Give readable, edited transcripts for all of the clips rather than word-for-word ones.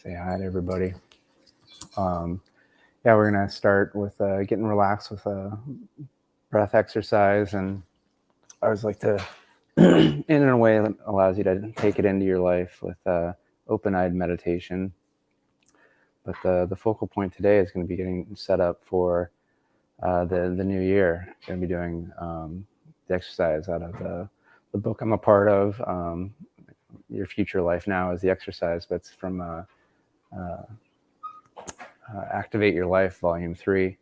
Say hi to everybody. Yeah, we're gonna start with getting relaxed with a breath exercise, and I always like to, in a way that allows you to take it into your life with open-eyed meditation. But the focal point today is going to be getting set up for the new year. Going to be doing the exercise out of the book I'm a part of. Your Future Life Now is the exercise, but it's from Activate Your Life, Volume 3,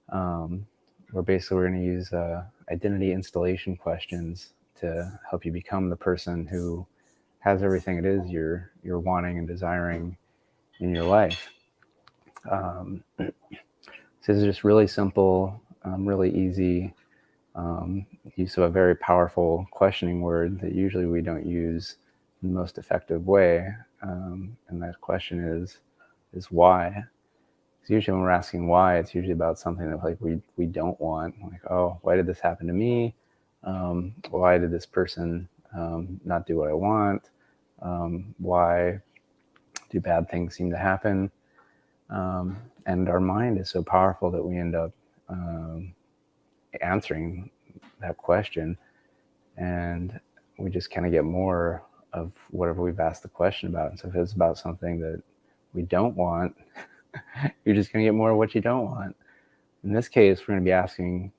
where basically we're going to use identity installation questions to help you become the person who has everything it is you're wanting and desiring in your life. So this is just really simple, really easy use of a very powerful questioning word that usually we don't use in the most effective way. And that question is why? Usually when we're asking why, it's usually about something that like we don't want. Like, oh, why did this happen to me? Why did this person not do what I want? Why do bad things seem to happen? And our mind is so powerful that we end up answering that question, and we just kind of get more of whatever we've asked the question about. And so if it's about something that we don't want, you're just going to get more of what you don't want. In this case, we're going to be asking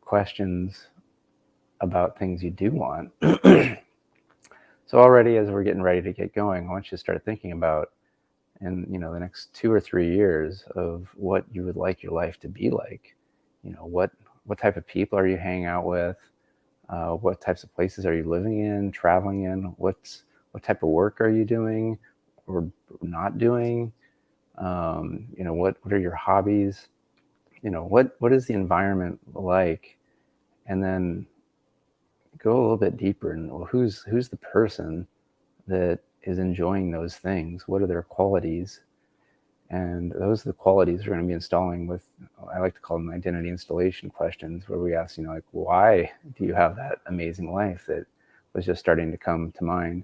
questions about things you do want. So already as we're getting ready to get going, I want you to start thinking about in the next 2 or 3 years of what you would like your life to be like. What type of people are you hanging out with? What types of places are you living in, traveling in? What type of work are you doing or not doing? What are your hobbies? What is the environment like? And then go a little bit deeper and, well, who's the person that is enjoying those things? What are their qualities? And those are the qualities we're going to be installing with, I like to call them identity installation questions, where we ask, like, why do you have that amazing life that was just starting to come to mind?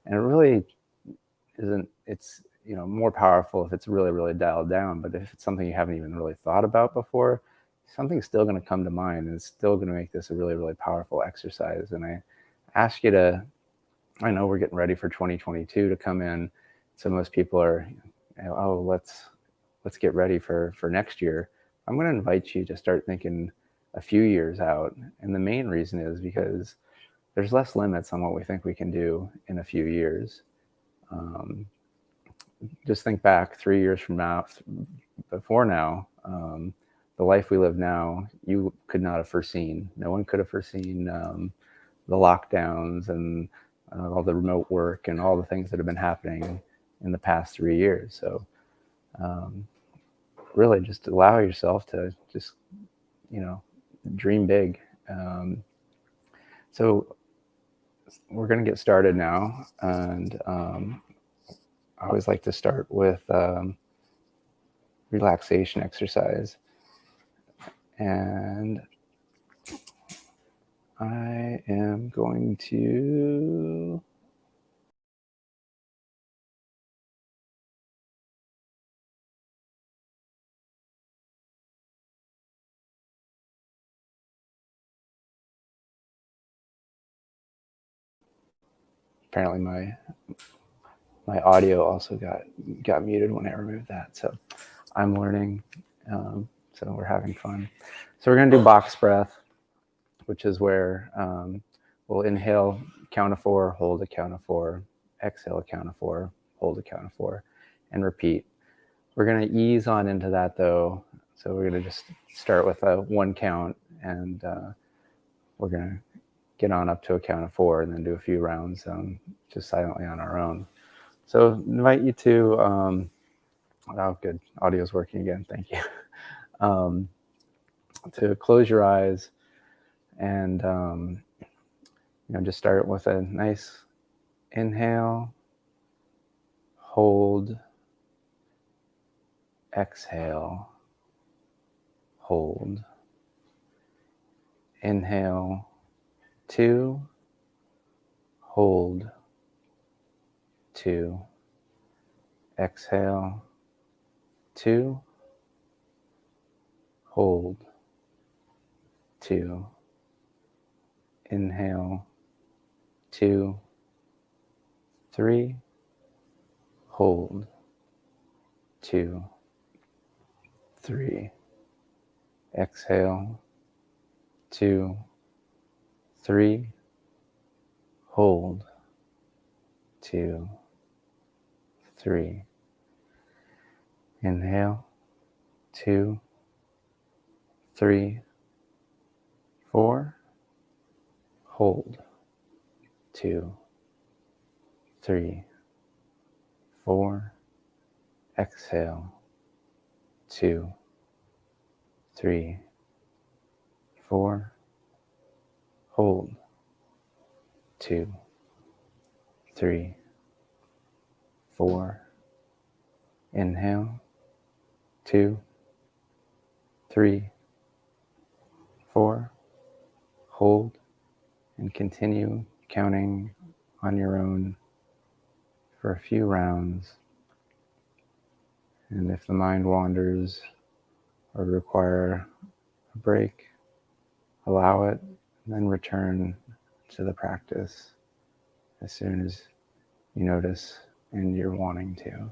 And it really isn't, it's, more powerful if it's really, really dialed down. But if it's something you haven't even really thought about before, something's still going to come to mind, and it's still going to make this a really, really powerful exercise. And I ask you to, I know we're getting ready for 2022 to come in. So most people are, oh, let's get ready for next year. I'm going to invite you to start thinking a few years out. And the main reason is because there's less limits on what we think we can do in a few years. Just think back 3 years from now, before now, the life we live now, you could not have foreseen. No one could have foreseen the lockdowns and all the remote work and all the things that have been happening in the past 3 years. So really just allow yourself to just, dream big. So we're going to get started now. And I always like to start with relaxation exercise. And I am going to apparently my audio also got muted when I removed that. So I'm learning. So we're having fun. So we're going to do box breath, which is where we'll inhale, count of 4, hold a count of 4, exhale a count of 4, hold a count of 4, and repeat. We're going to ease on into that though. So we're going to just start with a 1 count, and we're going to get on up to a count of 4 and then do a few rounds just silently on our own. So invite you to, oh good, audio's working again, thank you. To close your eyes and just start with a nice inhale, hold, exhale, hold, inhale, 2, hold, 2, exhale, 2, hold, 2, inhale, 2, 3, hold, 2, 3, exhale, 2, 3, hold, 2, 3, inhale, 2, 3, 4, hold, 2, 3, 4, exhale, 2, 3, 4, hold, 2, 3, 4, inhale, 2, 3, 4, hold, and continue counting on your own for a few rounds. And if the mind wanders or require a break, allow it, and then return to the practice as soon as you notice and you're wanting to.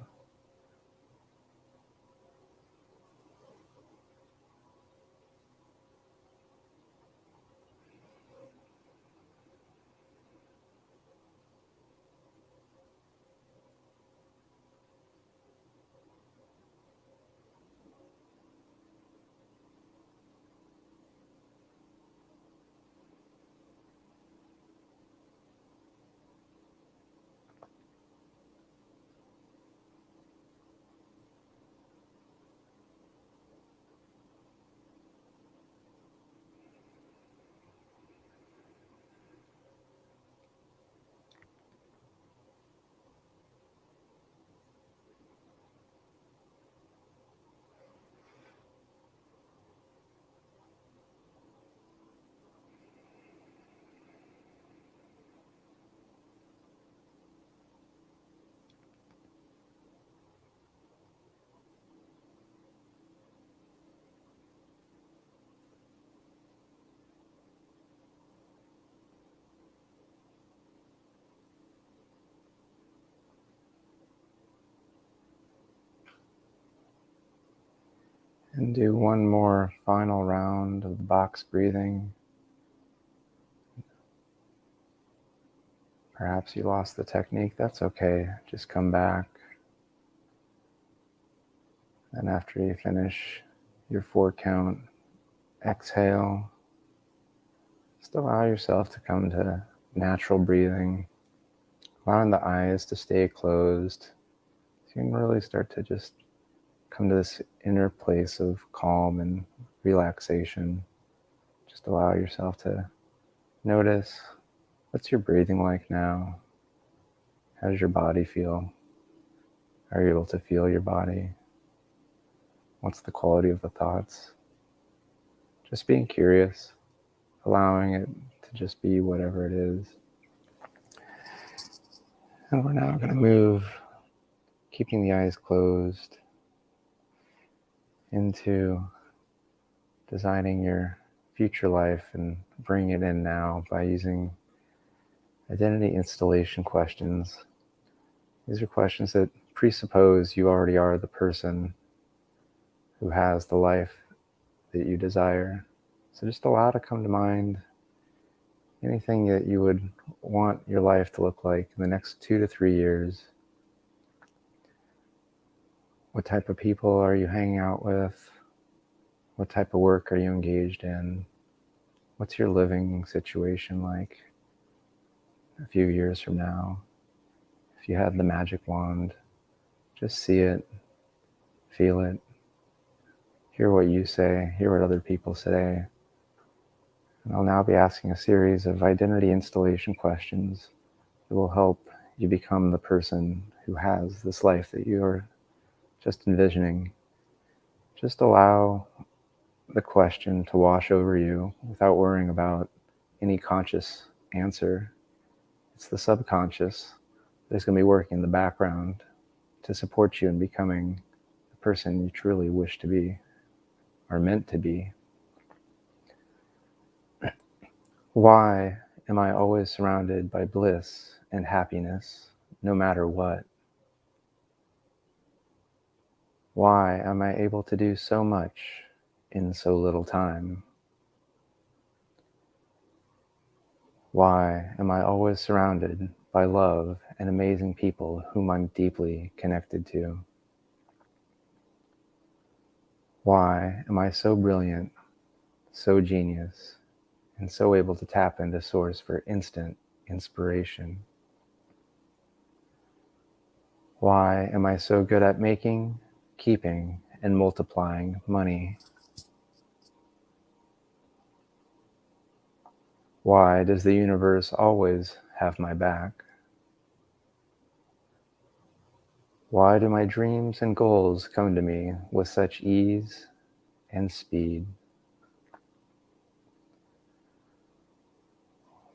And do one more final round of the box breathing. Perhaps you lost the technique, that's okay. Just come back. And after you finish your 4 count, exhale. Just allow yourself to come to natural breathing, allowing the eyes to stay closed. So you can really start to just come to this inner place of calm and relaxation. Just allow yourself to notice, what's your breathing like now? How does your body feel? Are you able to feel your body? What's the quality of the thoughts? Just being curious, allowing it to just be whatever it is. And we're now going to move, keeping the eyes closed, into designing your future life and bringing it in now by using identity installation questions. These are questions that presuppose you already are the person who has the life that you desire. So just allow to come to mind anything that you would want your life to look like in the next 2 to 3 years. What type of people are you hanging out with? What type of work are you engaged in? What's your living situation like a few years from now? If you had the magic wand, just see it, feel it, hear what you say, hear what other people say. And I'll now be asking a series of identity installation questions that will help you become the person who has this life that you're just envisioning. Just allow the question to wash over you without worrying about any conscious answer. It's the subconscious that's going to be working in the background to support you in becoming the person you truly wish to be, or meant to be. Why am I always surrounded by bliss and happiness, no matter what? Why am I able to do so much in so little time? Why am I always surrounded by love and amazing people whom I'm deeply connected to? Why am I so brilliant, so genius, and so able to tap into Source for instant inspiration? Why am I so good at making, keeping, and multiplying money? Why does the universe always have my back? Why do my dreams and goals come to me with such ease and speed?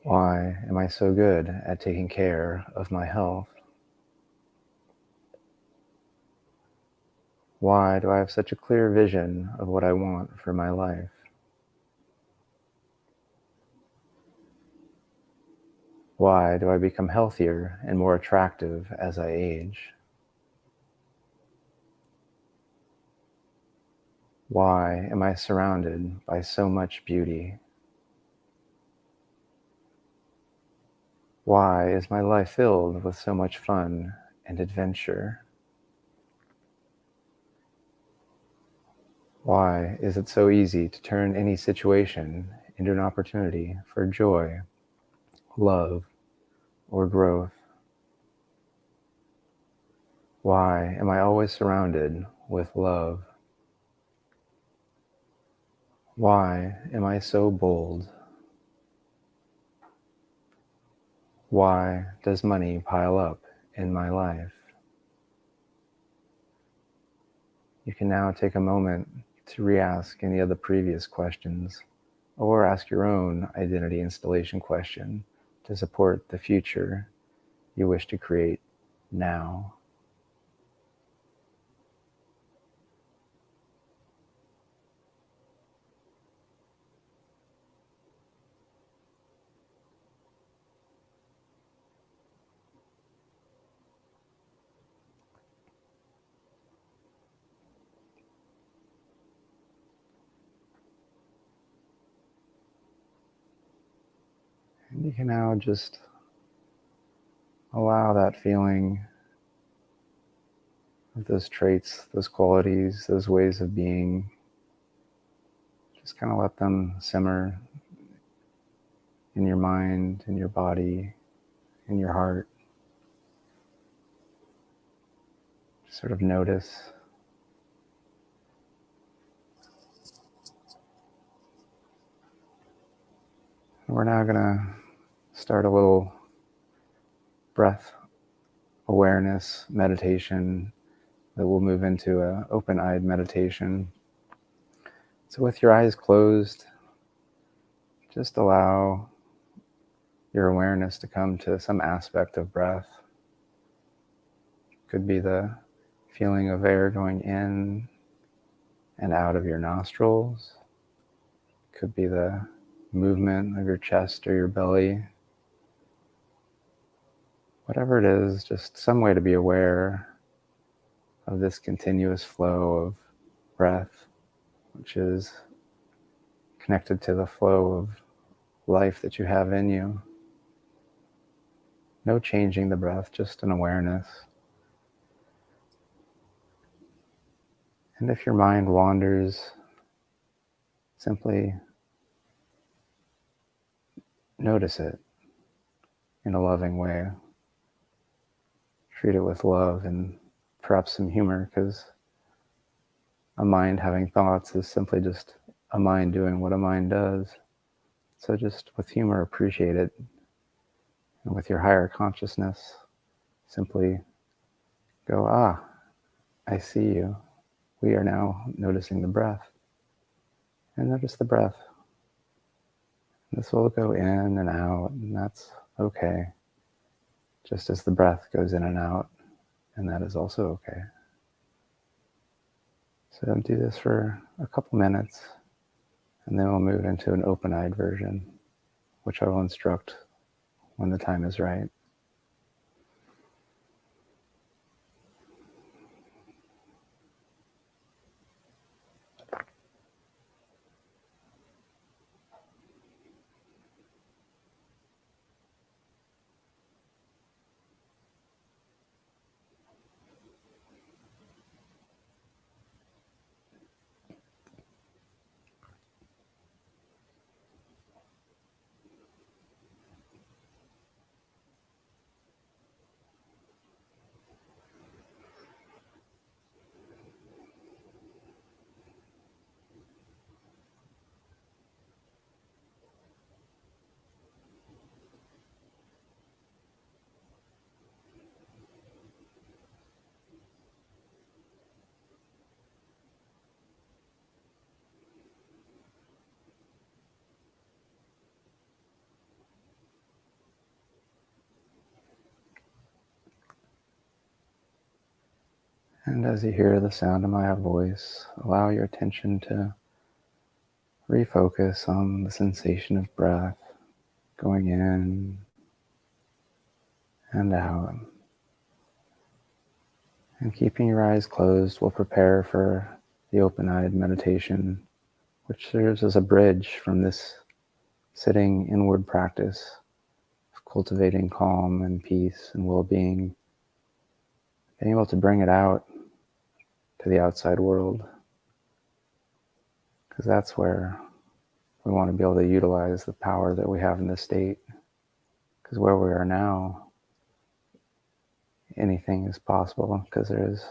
Why am I so good at taking care of my health? Why do I have such a clear vision of what I want for my life? Why do I become healthier and more attractive as I age? Why am I surrounded by so much beauty? Why is my life filled with so much fun and adventure? Why is it so easy to turn any situation into an opportunity for joy, love, or growth? Why am I always surrounded with love? Why am I so bold? Why does money pile up in my life? You can now take a moment to re-ask any of the previous questions, or ask your own identity installation question to support the future you wish to create now. And you can now just allow that feeling of those traits, those qualities, those ways of being, just kind of let them simmer in your mind, in your body, in your heart. Just sort of notice. And we're now going to start a little breath awareness meditation that will move into an open-eyed meditation. So with your eyes closed, just allow your awareness to come to some aspect of breath. Could be the feeling of air going in and out of your nostrils. Could be the movement of your chest or your belly. Whatever it is, just some way to be aware of this continuous flow of breath, which is connected to the flow of life that you have in you. No changing the breath, just an awareness. And if your mind wanders, simply notice it in a loving way. Treat it with love and perhaps some humor, because a mind having thoughts is simply just a mind doing what a mind does. So just with humor, appreciate it. And with your higher consciousness, simply go, I see you. We are now noticing the breath. And notice the breath. This will go in and out, and that's okay. Just as the breath goes in and out. and that is also okay. So do this for a couple minutes, and then we'll move into an open-eyed version, which I will instruct when the time is right. And as you hear the sound of my voice, allow your attention to refocus on the sensation of breath going in and out. And keeping your eyes closed, we'll prepare for the open-eyed meditation, which serves as a bridge from this sitting inward practice of cultivating calm and peace and well-being, being able to bring it out to the outside world, because that's where we want to be able to utilize the power that we have in this state. Because where we are now, anything is possible, because there is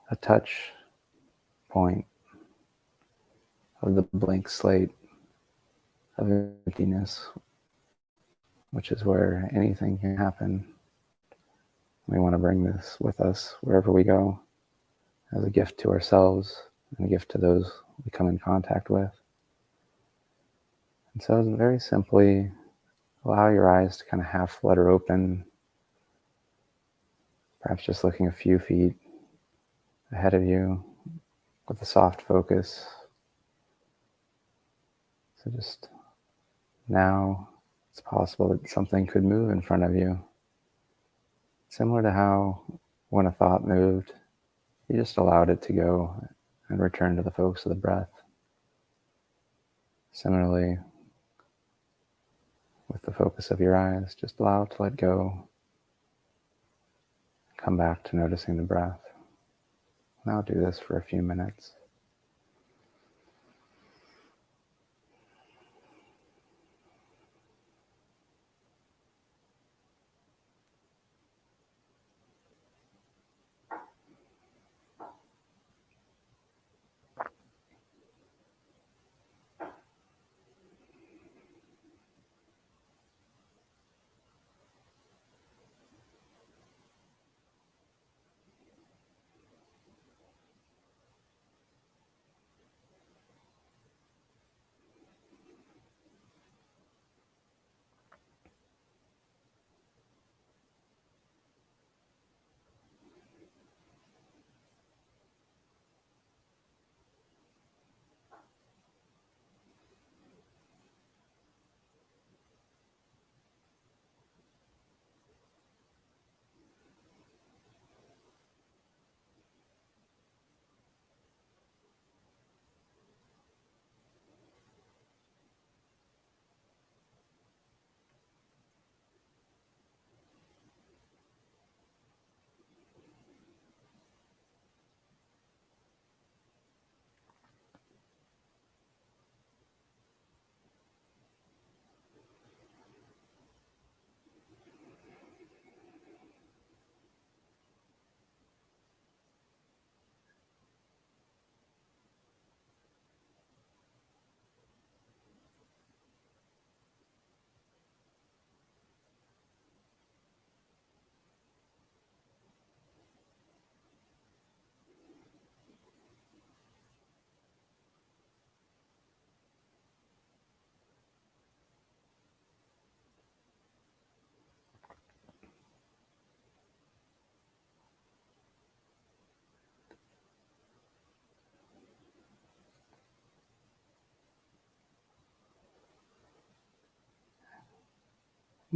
a touch point of the blank slate of emptiness, which is where anything can happen. We want to bring this with us wherever we go as a gift to ourselves and a gift to those we come in contact with. And so very simply, allow your eyes to kind of half flutter open, perhaps just looking a few feet ahead of you with a soft focus. So just now, it's possible that something could move in front of you. Similar to how when a thought moved, you just allowed it to go and return to the focus of the breath. Similarly, with the focus of your eyes, just allow it to let go. Come back to noticing the breath. Now do this for a few minutes.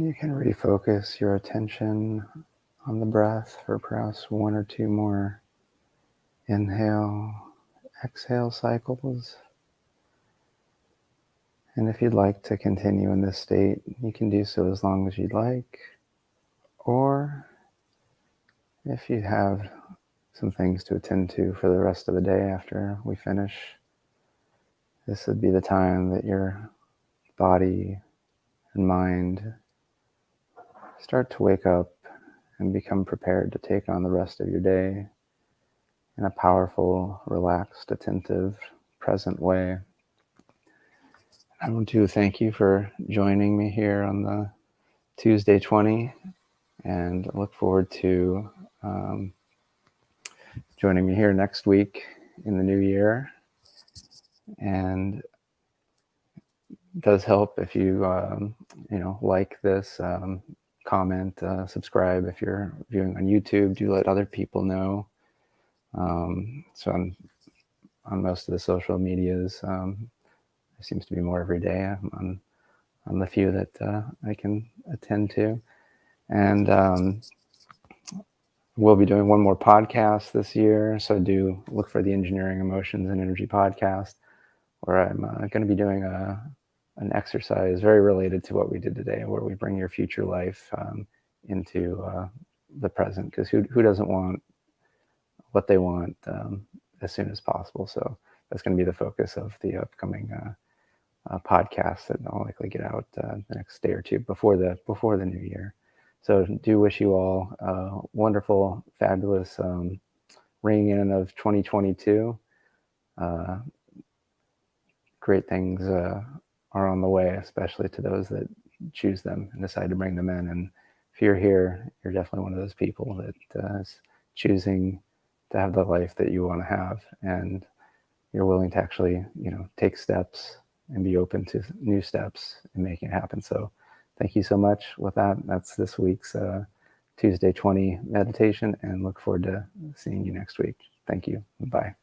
You can refocus your attention on the breath for perhaps 1 or 2 more inhale, exhale cycles. And if you'd like to continue in this state, you can do so as long as you'd like. Or if you have some things to attend to for the rest of the day after we finish, this would be the time that your body and mind start to wake up and become prepared to take on the rest of your day in a powerful, relaxed, attentive, present way. I want to thank you for joining me here on the Tuesday 20, and look forward to joining me here next week in the new year. And it does help if you like this, comment, subscribe. If you're viewing on YouTube, do let other people know. So on most of the social medias, there seems to be more every day. I'm on the few that I can attend to. And we'll be doing one more podcast this year, so do look for the Engineering, Emotions, and Energy podcast, where I'm going to be doing an exercise very related to what we did today, where we bring your future life into the present, because who doesn't want what they want as soon as possible? So that's going to be the focus of the upcoming podcast that I'll likely get out the next day or two before the new year. So do wish you all a wonderful, fabulous ringing in of 2022. Great things are on the way, especially to those that choose them and decide to bring them in. And if you're here, you're definitely one of those people that is choosing to have the life that you want to have, and you're willing to actually, take steps and be open to new steps and making it happen. So thank you so much. With that, that's this week's Tuesday 20 meditation, and look forward to seeing you next week. Thank you. Bye.